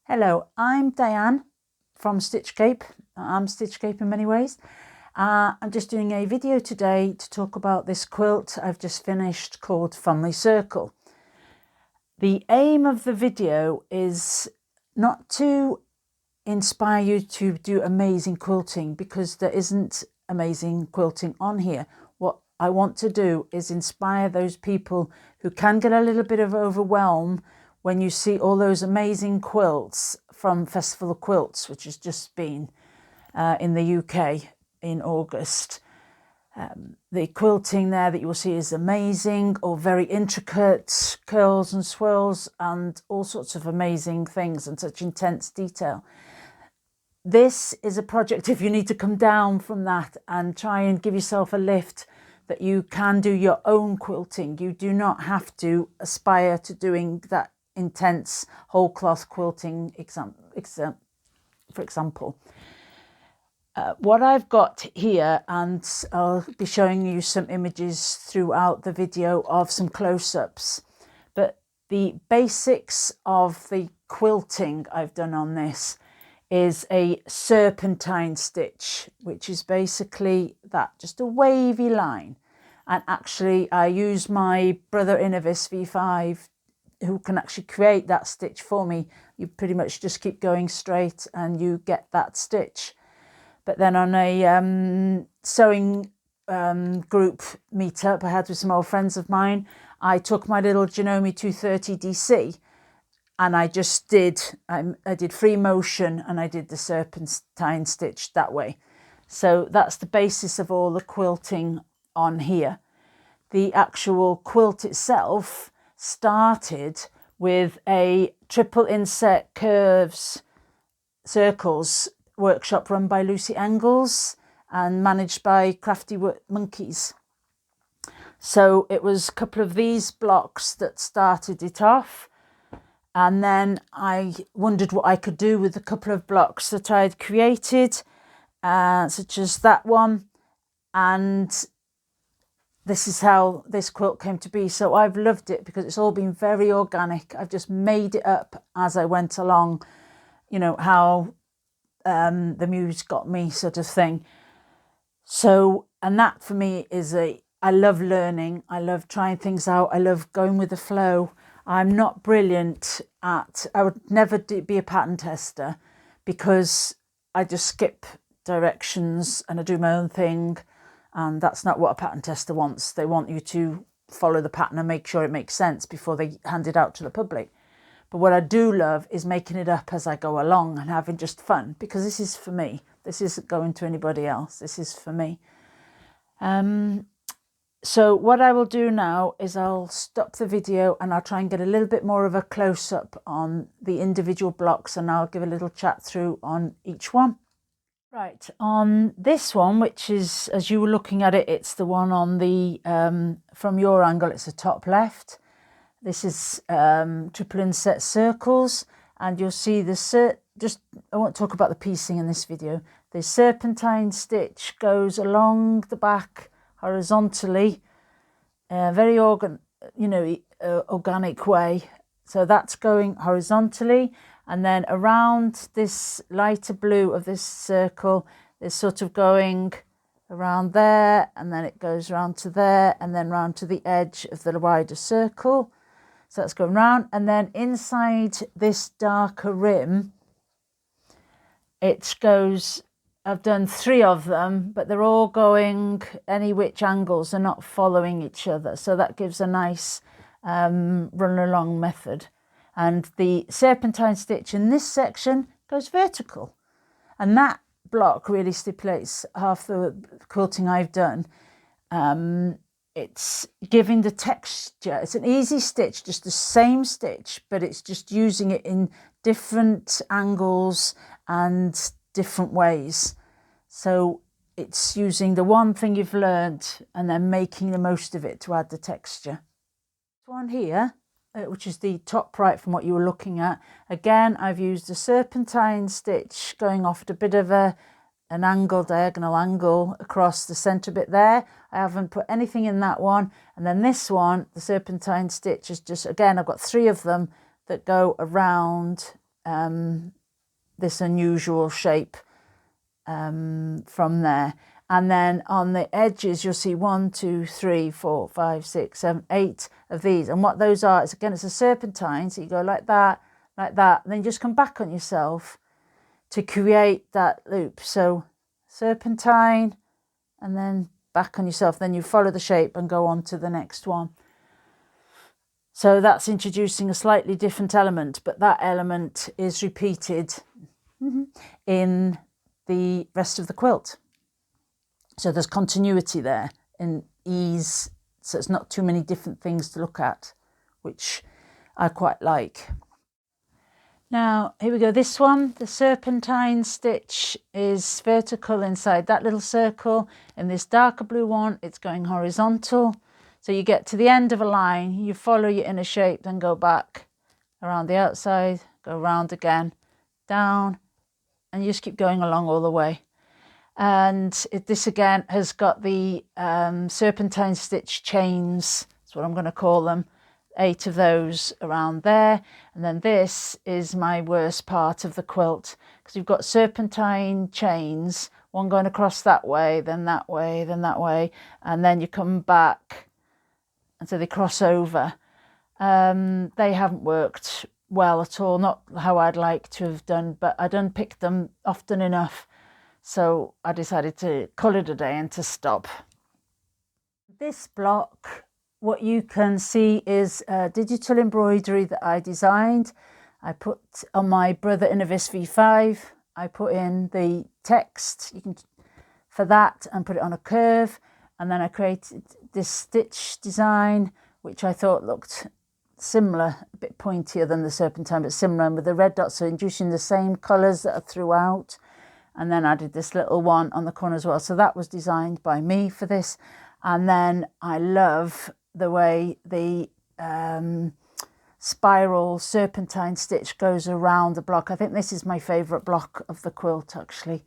Hello, I'm Diane from Stitchcape. I'm Stitchcape in many ways. I'm just doing a video today to talk about this quilt I've just finished called Family Circle. The aim of the video is not to inspire you to do amazing quilting, because there isn't amazing quilting on here. What I want to do is inspire those people who can get a little bit of overwhelm when you see all those amazing quilts from Festival of Quilts, which has just been in the UK in August. The quilting there that you will see is amazing, or very intricate curls and swirls and all sorts of amazing things and such intense detail. This is a project, if you need to come down from that and try and give yourself a lift, that you can do your own quilting. You do not have to aspire to doing that intense whole cloth quilting for example. What I've got here, and I'll be showing you some images throughout the video of some close-ups, but the basics of the quilting I've done on this is a serpentine stitch, which is basically that, just a wavy line. And actually I use my brother Innovis V5, who can actually create that stitch for me. You pretty much just keep going straight and you get that stitch. But then on a sewing group meetup I had with some old friends of mine, I took my little Janome 230 DC and I just did, I did free motion and I did the serpentine stitch that way. So that's the basis of all the quilting on here. The actual quilt itself started with a triple inset curves circles workshop run by Lucy Engels and managed by Crafty Monkeys. So it was a couple of these blocks that started it off, and then I wondered what I could do with a couple of blocks that I'd created, such as that one, and this is how this quilt came to be. So I've loved it because it's all been very organic. I've just made it up as I went along, you know, how the muse got me sort of thing. So, and that for me is I love learning. I love trying things out. I love going with the flow. I'm not brilliant at, I would never be a pattern tester, because I just skip directions and I do my own thing. And that's not what a pattern tester wants. They want you to follow the pattern and make sure it makes sense before they hand it out to the public. But what I do love is making it up as I go along and having just fun, because this is for me. This isn't going to anybody else. This is for me. So what I will do now is I'll stop the video and I'll try and get a little bit more of a close-up on the individual blocks, and I'll give a little chat through on each one. Right, on this one, which is, as you were looking at it, it's the one on the, from your angle, it's the top left. This is triple inset circles, and you'll see the, I won't talk about the piecing in this video. The serpentine stitch goes along the back horizontally, very organic way. So that's going horizontally. And then around this lighter blue of this circle, is sort of going around there, and then it goes round to there, and then round to the edge of the wider circle. So that's going round, and then inside this darker rim, it goes, I've done 3 of them, but they're all going any which angles, they're not following each other. So that gives a nice run along method. And the serpentine stitch in this section goes vertical. And that block really stipulates half the quilting I've done. It's giving the texture. It's an easy stitch, just the same stitch, but it's just using it in different angles and different ways. So it's using the one thing you've learned and then making the most of it to add the texture. This one here, which is the top right from what you were looking at. Again, I've used a serpentine stitch going off at a bit of an angle, diagonal angle across the centre bit there. I haven't put anything in that one. And then this one, the serpentine stitch is just, again, I've got 3 of them that go around this unusual shape from there. And then on the edges you'll see 1, 2, 3, 4, 5, 6, 7, 8 of these, and what those are is, again, it's a serpentine, so you go like that, and then you just come back on yourself to create that loop. So serpentine and then back on yourself, then you follow the shape and go on to the next one. So that's introducing a slightly different element, but that element is repeated in the rest of the quilt. So there's continuity there and ease, so it's not too many different things to look at, which I quite like. Now, here we go. This one, the serpentine stitch is vertical inside that little circle. In this darker blue one, it's going horizontal. So you get to the end of a line, you follow your inner shape, then go back around the outside, go round again, down, and you just keep going along all the way. And this again has got the serpentine stitch chains, that's what I'm going to call them. 8 of those around there, and then this is my worst part of the quilt, because you've got serpentine chains, one going across that way, then that way, then that way, and then you come back, and so they cross over. They haven't worked well at all, not how I'd like to have done, but I don't pick them often enough, so I decided to call it a day and to stop. This block, what you can see is digital embroidery that I designed. I put on my Brother Innovis V5. I put in the text for that and put it on a curve. And then I created this stitch design, which I thought looked similar, a bit pointier than the serpentine, but similar, and with the red dots, so inducing the same colours that are throughout. And then I did this little one on the corner as well. So that was designed by me for this. And then I love the way the spiral serpentine stitch goes around the block. I think this is my favourite block of the quilt, actually,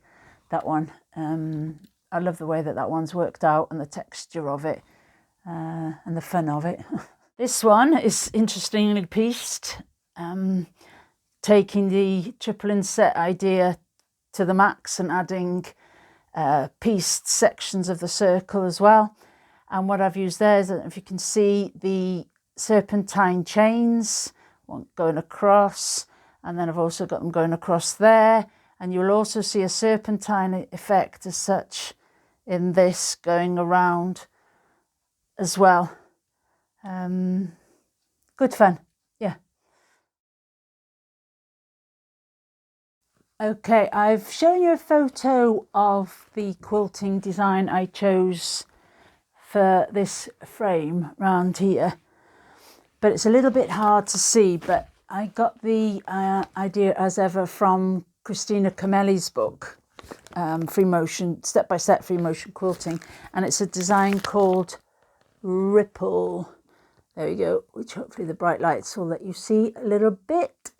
that one. I love the way that one's worked out, and the texture of it, and the fun of it. This one is interestingly pieced, taking the triple inset idea to the max and adding pieced sections of the circle as well. And what I've used there is, if you can see, the serpentine chains, one going across, and then I've also got them going across there. And you'll also see a serpentine effect as such in this going around as well. Good fun, yeah. Okay, I've shown you a photo of the quilting design I chose for this frame round here, but it's a little bit hard to see, but I got the idea as ever from Christina Camelli's book, Free Motion, Step-by-Step Free Motion Quilting, and it's a design called Ripple. There we go, which hopefully the bright lights will let you see a little bit.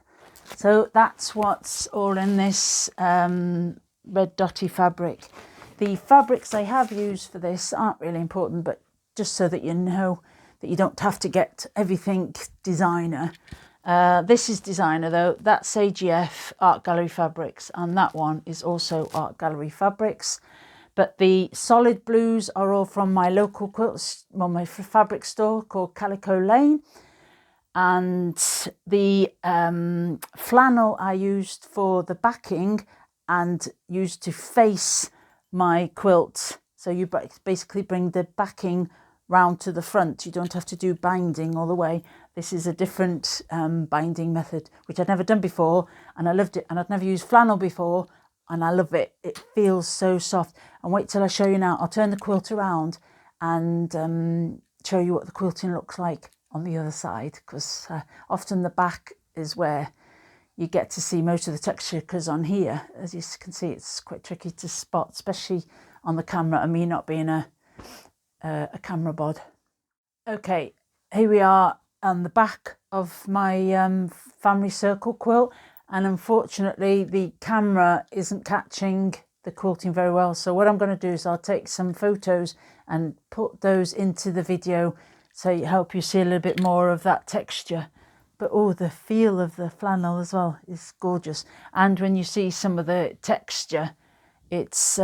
So that's what's all in this red dotty fabric. The fabrics I have used for this aren't really important, but just so that you know that you don't have to get everything designer. This is designer though, that's AGF Art Gallery Fabrics, and that one is also Art Gallery Fabrics. But the solid blues are all from my local quilt, well, my fabric store called Calico Lane. And the flannel I used for the backing and used to face my quilt. So you basically bring the backing round to the front. You don't have to do binding all the way. This is a different binding method, which I'd never done before, and I loved it. And I'd never used flannel before, and I love it. It feels so soft. And wait till I show you now. I'll turn the quilt around and show you what the quilting looks like on the other side, because often the back is where you get to see most of the texture, because on here, as you can see, it's quite tricky to spot, especially on the camera, and me not being a camera bod. Okay, here we are on the back of my family circle quilt, and unfortunately the camera isn't catching the quilting very well. So what I'm going to do is I'll take some photos and put those into the video so help you see a little bit more of that texture But oh, the feel of the flannel as well is gorgeous. And when you see some of the texture, it's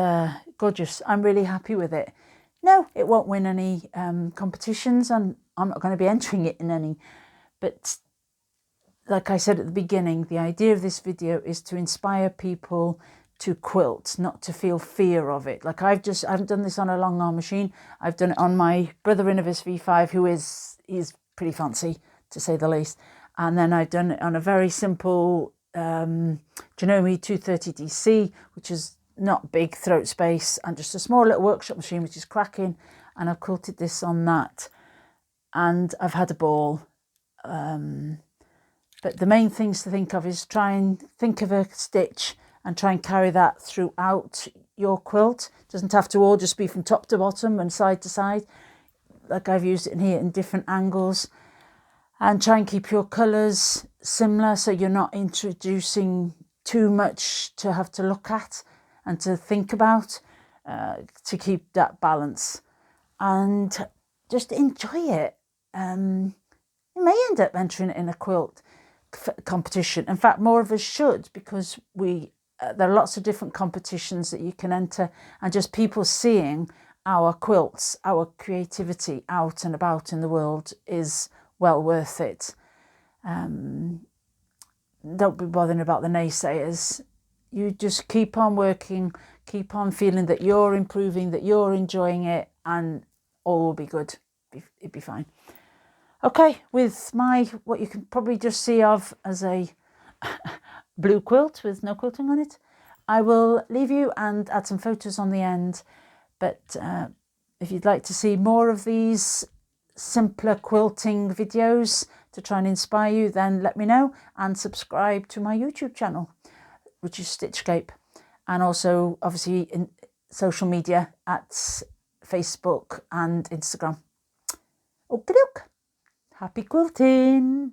gorgeous. I'm really happy with it. No, it won't win any competitions, and I'm not going to be entering it in any. But like I said at the beginning, the idea of this video is to inspire people to quilt, not to feel fear of it. Like I haven't done this on a long arm machine. I've done it on my brother Innovis V5, who he's pretty fancy, to say the least. And then I've done it on a very simple Janome 230 DC, which is not big throat space, and just a small little workshop machine, which is cracking. And I've quilted this on that, and I've had a ball. But the main things to think of is try and think of a stitch and try and carry that throughout your quilt. It doesn't have to all just be from top to bottom and side to side. Like I've used it in here in different angles. And try and keep your colours similar, so you're not introducing too much to have to look at and to think about, to keep that balance. And just enjoy it. You may end up entering it in a quilt competition. In fact, more of us should, because there are lots of different competitions that you can enter, and just people seeing our quilts, our creativity out and about in the world is well worth it. Don't be bothering about the naysayers. You just keep on working, keep on feeling that you're improving, that you're enjoying it, and all will be good. It'd be fine. Okay, with what you can probably just see of as a blue quilt with no quilting on it, I will leave you and add some photos on the end. But if you'd like to see more of these simpler quilting videos to try and inspire you, then let me know, and subscribe to my YouTube channel, which is Stitchcape, and also obviously in social media at Facebook and Instagram. Okie doke. Happy quilting!